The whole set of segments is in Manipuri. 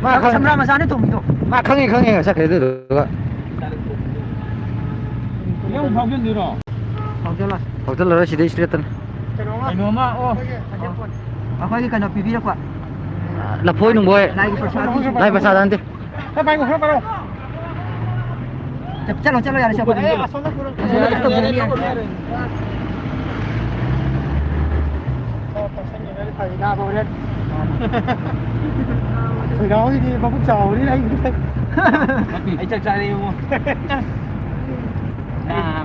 삼라 마사네 동도. 마 강해 자 그래도 너가 형 방견들어. 어쩔라. 어쩔라 시대 시대던 이놈아 아빠기 간다 비비라고. là phôi nung bôi lại bà sao đi चलो यार सब đó thì có phút chào đi đây anh chắc chắn đi không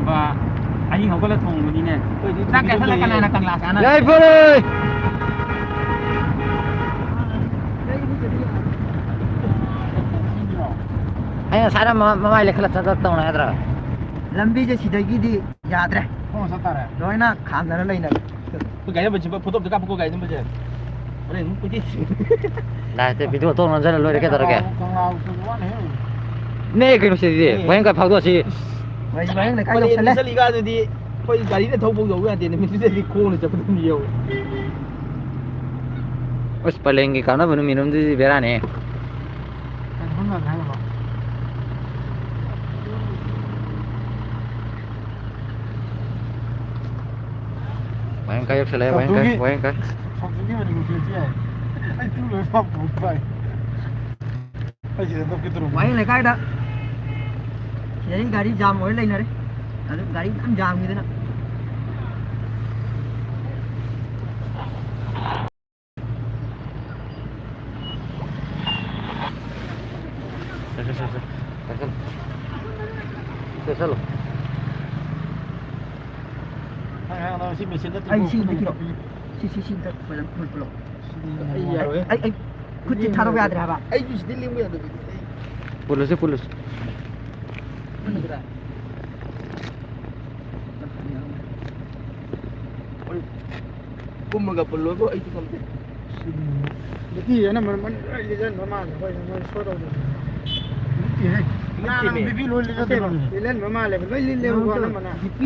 và anh không có là thùng của đi nè chắc cái này là càng lạc anh đây phôi ơi anh sao mà mai lại khlat sát tông này đó लंबी जे सीधगी याद रहे không sao ta rồi ना खाना lấy này tôi cái mình chỉ photo được các cô cái nhưng mà đây nó cái gì này thì video tôi nó rất là lôi cái đó kìa con nào quá này nè cái nó gì vậy quay cái phao đó gì vậy này cái đâu sẽ lấy cái rồi đi coi cái này thâu bông rồi thì mình sẽ đi khô này chụp được nhiều ôi palengi cái nó vẫn minum đi về ra nè không là hay mà quay cái sẽ lấy quay cái không cái mà mình chưa chứ anh tu lối pháp cũng vậy anh chỉ là cái trụ vậy này cái đó jadi गाड़ी जाम होय लाइन रे अरे गाड़ी हम जाम như thế nào Sao nó xin mình xin đất anh xin cái xin tất phải làm full block anh खुद से थारो याद रहा बा anh chỉ đi liên quan được Pulos cũng mà gặp lối của anh không thể cái nó mình đi lên nó mà thôi nó số đâu được cái BP lối lên nó mà lại lên qua nó mà BP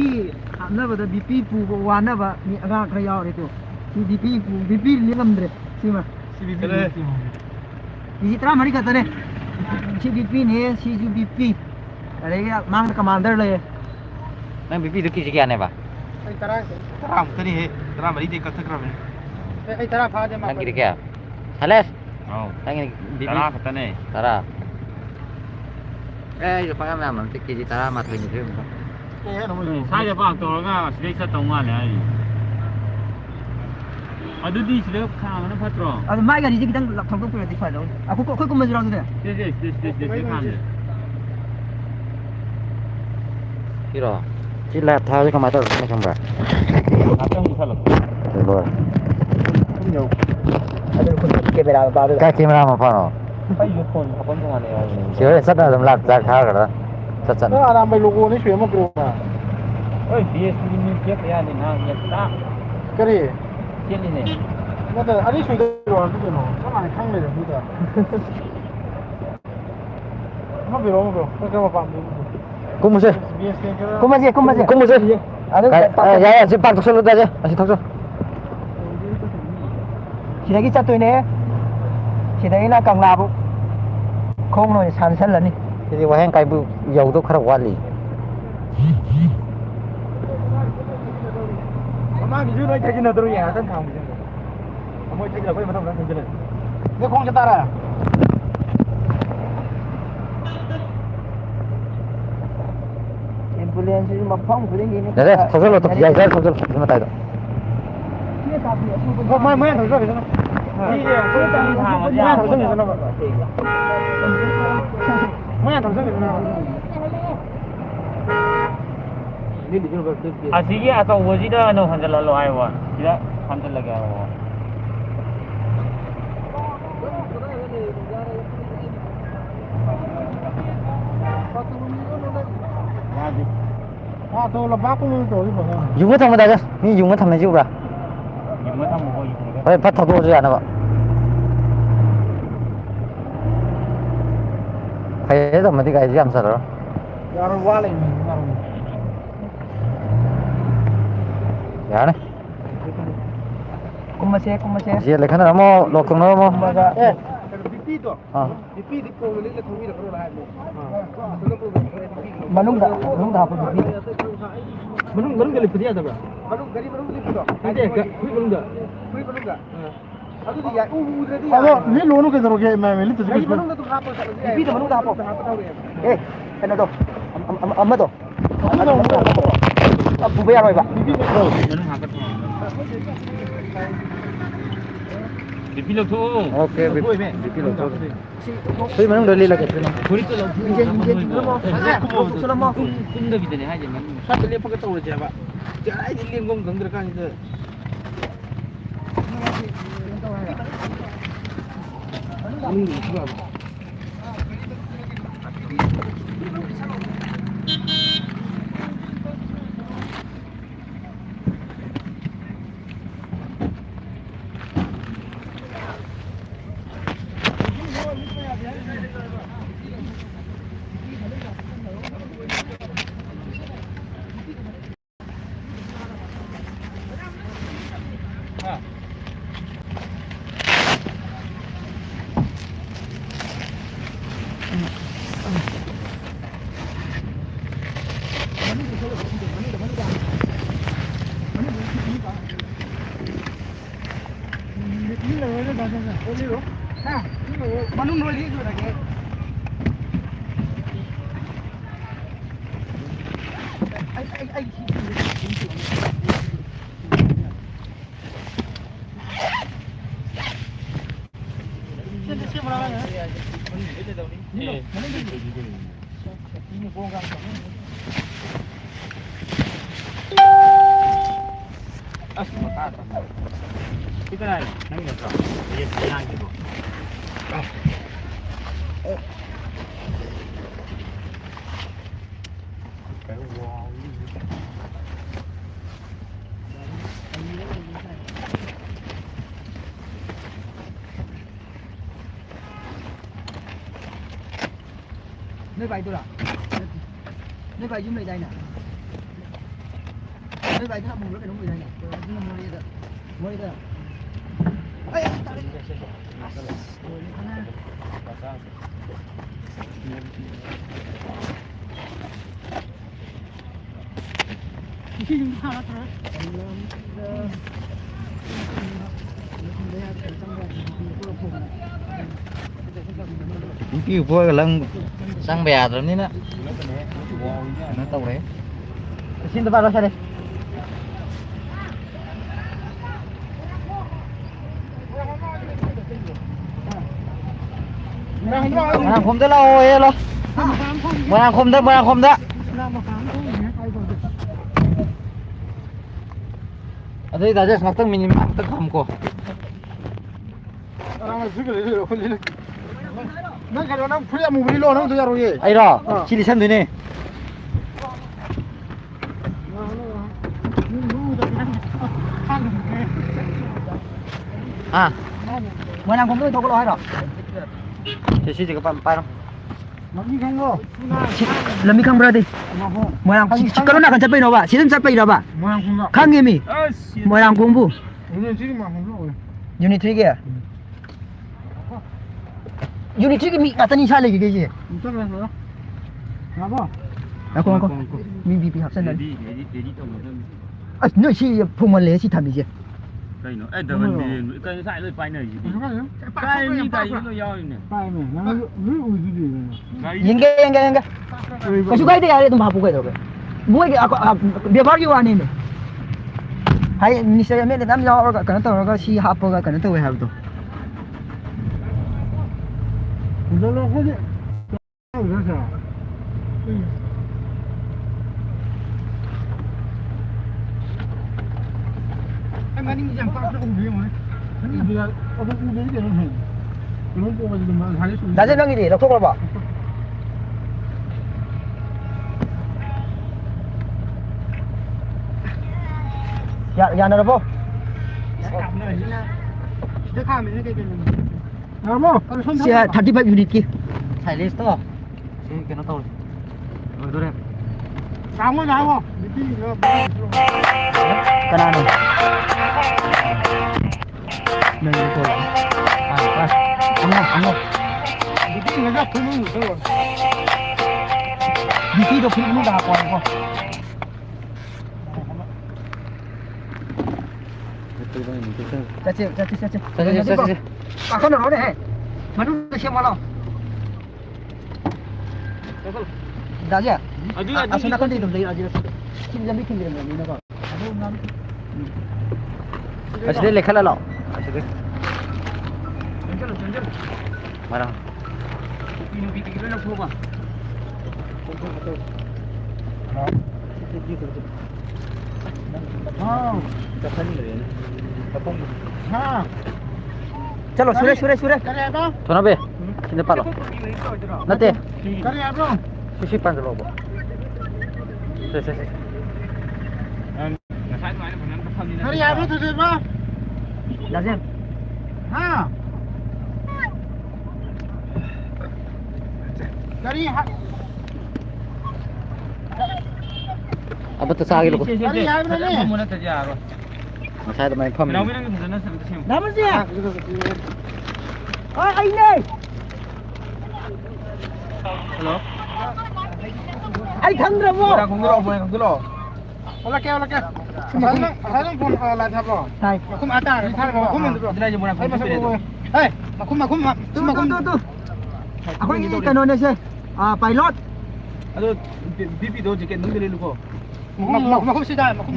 हमने बता BP पू वाना बा ni aga khaya ore to si BP lingam dre sima si tra mari kata ne si BP ne si BP अरे यार मांग कमांडर ले मैं बीपी दुखी से क्या ने बा anh tara một cái tara mà đi đi cắt thắc này anh tara phá cho mà đang kiri kya Hales đang ini BP tara kata này Tara itu pakai memang tiki di Tara mat ini tu sai cho bác tôi nga sẽ sẽ tông qua này ở đây đi sẽ khá nó phát rồi à mai cái gì kita laptop tu pun phải đâu à cô cũng menjual tu deh để khám được Kira chỉ là thao cái máy taoไม่ชมแบบrồi không nhiều ada pun kamera baru cái camera mà phải không phải dùng phone học bóng ngoài này chỉ là rất là làm lạc ra khá rồi đó rất rất nó làm bài logo này chuyển một cái à ơi BS mình tiếp ra thì nào nhận ta cái gì trên này nó là anh ấy chuyển rồi cái gì nó mà khăng này được bây giờ nó bị rồi cái mà phạm cũng một cũng một gì ya si pak solo aja masih tahu chỉ thấy cái chất tôi nè chỉ thấy là càng làm không rồi sản xuất lần đi jadi wah yang kayak jauh tu kerap wali mà đi dưới đây nó tôi nhà tân phòng mới thấy là cái mà thông đang trên này nó không cho ta ra ambulance mà phong cái gì này jadi tahu solo tu ya tahu solo cuma tahu mới thử rồi đi thằng ra thử rồi nó mới thử rồi asli atau wajida no handle lo aywa tidak handle lagi aywa tôi là bác luôn rồi dùng cái thằng mà đây chứ ni dùng cái thằng này chứ bà dùng cái thằng một ơi phát thao tôi ra nó kayak itu mesti kayak jam satu. Yaron wale ni. Ya nih. Kumasih. Iya, lekan ada mau lokong mau. 비피도. 비피 듣고 오늘 일레 통일을 걸어라 뭐. Manungda apa BB? Manung gali pediya da ba. Manung lipido. Ade ga kui manungda. Adu di ya udradi ya. Ado ni lono ke daroge me litu Ay, manungda to hapo sa. BB to manungda hapo. Eh, ano to? Amma to. Bubaya roy ba? BB lo to. Okay, BB lo to. Tuy manungda lila ke sino. Puri to lo. Sulam mo. Kumda bidane haje man. Sa le pag to je ba. Ja ai din lim gong gangdra kan ite. Manung no li jo lagi. Ai. Kita lai, nang ni to. Ye yang gitu. Nơi vậy tôi là nơi vậy chúng mày đây nè, nơi vậy thằng mùng nó cái đúng người đây nè, chúng mày mua đi đây, ấy, tao đi, Kêu vui cái lưng sang bè rồi ní nữa. Nó tàu đấy. Xin tao vào đó xe đi. Mà không tới lâu rồi lo. Mà không tới. Ở đây ta just ngắt mình ngắt không cô. Nang kado nang puya mu beli lo nang tu jaro ye. Ai đó, chili xem thế này. À, mày làm không tôi có lo rồi. thì chỉ có phải không? Nang ni kang lo. Làm mi khang berarti. Mày làm kalau nak kan capai no ba, sistem capai dah ba. Mo yang kung Khang ni mi. Mày làm công bu. Ini sini mah kung lo. Unit 3 ke? Unit 3 ke mi kata ni salah ke je. Entah lah. Apa? Aku. Mi BP học sinh này. Jadi tu mo. À, nơi si phùng mà lẽ si tham gì chứ? Cái nó, ê, đừng mình cái sai lên bay này gì? Cái như cái nó do này. Bay này, nó ui gì? Yang ke. Kau suka itu ya, itu mah bukan itu. Bukan ke aku biar baru yang ini. Hai, ni saya ni dalam jauh orang kan tahu orang si apa orang kan tahu apa tu. Udah lah aja. Udah sah. Anh đi chẳng qua cũng đi mà. Bây giờ có cái gì để nó hình. Nó có bao giờ mà thấy xuống. Dah senang ini, doktor apa? Ya ada apa? Kita kami ni kayak gini. Nama? Kalau sonda. Saya 35 unit ki. Xài list đó. Xin cái nó tôi. Rồi tôi đem. Sáng mới nào không? Kenapa? nơi tôi là ăn Đi người ta phun nước rồi. đi khi tôi phun nước đào còn không cha chị à con nó này mà nó xem vào đâu đã chưa à sao nó con đi đồng đấy à gì kim jam đi kim jam đi nó còn à sẽ lấy khăn là lọ mà đâu चलो सुरे थोड़ा बे कितने पालो नते sushi pan dulu bu Hari apa tu dia bang? lazim Ha. Dari apa tuh sagi lu dari apa ni? saya teman pem nama dia oh ini hello ai thằng rồi bu không có Olah ke. Halang pun olah apa? này Makum ada, makum itu. Hei, makum. tu aku ini kan nona sih pilot aduh bibi do jiket nung dulu kok makum sudah, makum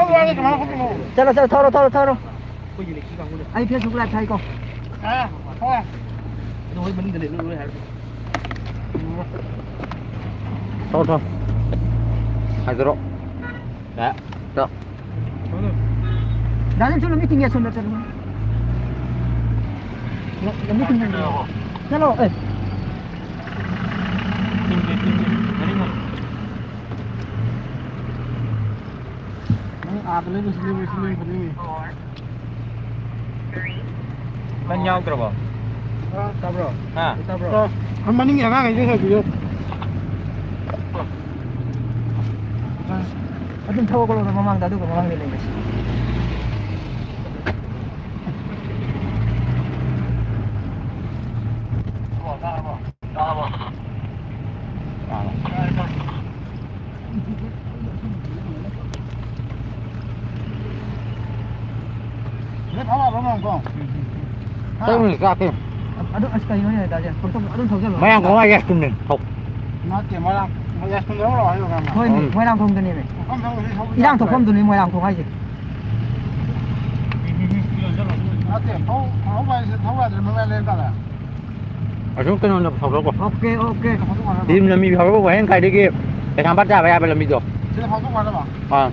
lagi makum. चलो थोरो kok jadi kita udah ai phía xuống lại thay con Thôi. rồi mình dulu dulu ya thôi. hai rồi đã được lazim चलो मीटिंग है सुन चलो मीटिंग चलो Beli. nhau rồi bỏ Tak bro. à bro. Hamba ni yang agak je tu. aduh tahu kalau memang tadi memang ini guys Ni apa bang kau? tôi mình ra kia aduh sekali mana dah je aduh tahu je mấy anh có ai ghét cùng mình học Nanti malam ya sudah orang ayo kan. thôi mới làm không cái này Không không. đang thuộc không tụi mình mới làm không hay gì Nanti kau baik dia mengalir dah lah. ở xuống cái nồi học đó của ok tìm là mình học đó của anh cái đấy kia cái thằng bắt ra phải là mình rồi Sini pasok mana bang? à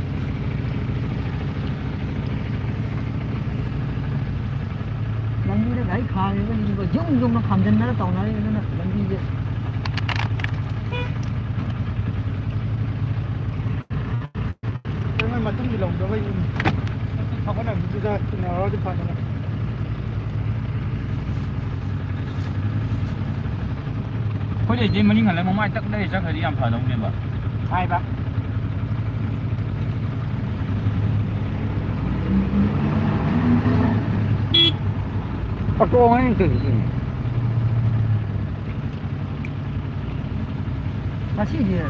lần đi nó gãy khai cái gì mà dung nó cầm chân nó tàu nó lần đi vậy Memang macam ni long dah ini. Apa nak kita nak depan mana? Có gì chứ mình lại mai tắc đây chắc phải đi làm phở đồng tiền bảo. Hai bang. bắt cô ấy từ masih dia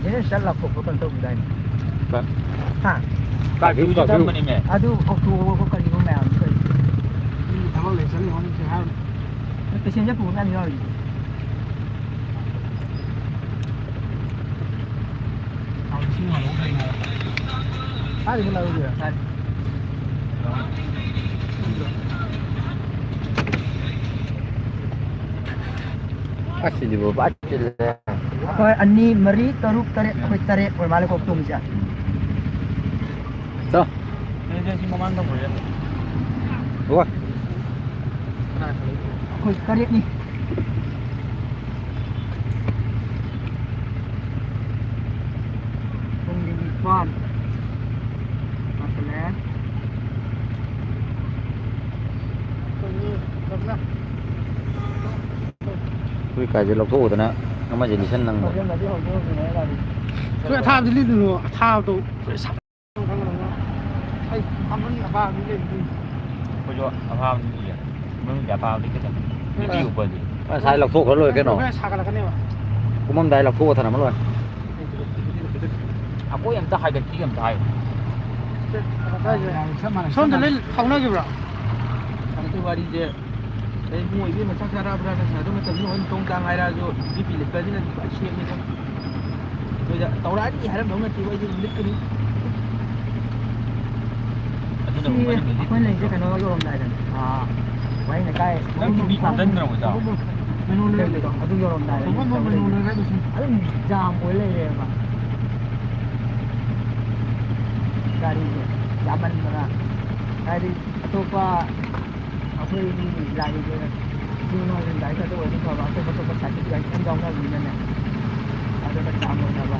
jadi salah kok bukan tahu dah Vâng. ha tại vì Chúng giờ mình đi mẹ. aduh waktu kok kali kau main Ini awal lesson ni orang cakap. kesian je pun kan dia ada pula dia ada pasti di bawah baca deh kau ani meri teruk tarik malah kau tung je so Ini dia si memantau boleh. gua kau tarik ni Pom. Apa lah? cái cái gì lộc thổ đó nè nó mà chỉ đi sân năng Kau jangan dia hujung sini lagi. Sudah tahu dulu dulu, tahu tu. Hai, apa ni apa ni? Có 저 아파하는 게 มึงอย่าพาไปก็ได้ไม่ดีกว่าดิ ใช้หลักโทษเขาเลยแกหนอ 사가라 그네요. กูมั่นได้หลักโทษถนัดมันเลย อ่ะกูยังจะให้กันที่ยังได้ 손들 하고나게 브라. cái vào đi chứ đấy mùi biết mà chắc ra ra ra ra tôi mới tầm như công càng hay ra rồi đi bị lịch cái là phải xem như thế bây giờ tàu đá gì hay lắm đúng là chỉ bây giờ lịch cái đi quên này cái nó vô lòng đại rồi à quay này cái nó bị đứt rồi sao menu lên rồi nó vô lòng đại rồi anh jam quay lên mà cái đi jam mình mà cái đi tôi qua aku ini lagi je cuma yang dah satu orang tu apa tu betul betul sakit lagi kan jangan lagi ni ada macam apa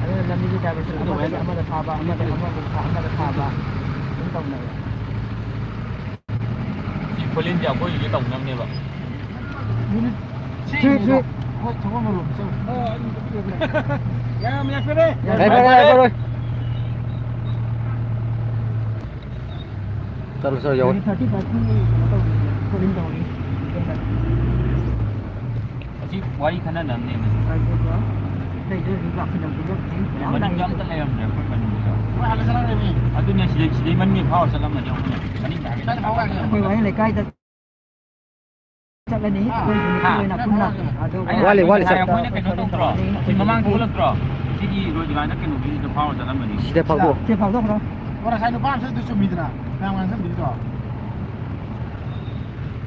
ada dalam ni kita betul apa dah thaba apa dah thaba ini tahu nak ที่คนเล่นเดี๋ยวก็อยู่ที่ตรงนั้นเนี่ยแบบ 저거로 야 그냥 그래. ไปเลยจะรู้สึกยัง ini 30 atau paling tahu ni ที่ไว้ขนาดนั้นเนี่ยมัน đây dia juga sedang duduk ni มันยังตั้งแต่ยังเนี่ยมันอยู่แล้ว 왜 하는 사람이? 아두냐 시대 만니 파워 살람나 정말 아니 나게 quay quay lại cái chắc cáiนี้quay nak pun nak Wali saya mau nak kena tro si mamang tu lah tro sigi roji mana kena beli tu power dalam ni 시대 파고 dia phao đâu rồi 뭐라 사이도 밤 새도 좀 믿으나. 그냥 완전 믿어.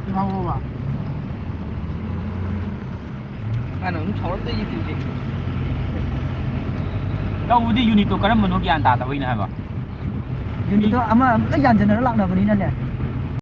이거 하고 봐. anh nó thấu tới gì thì đâu đi unit tu kan mana gian ta ta wei na ba jadi tu ama cái dàn chân nó lặng nào bên này nè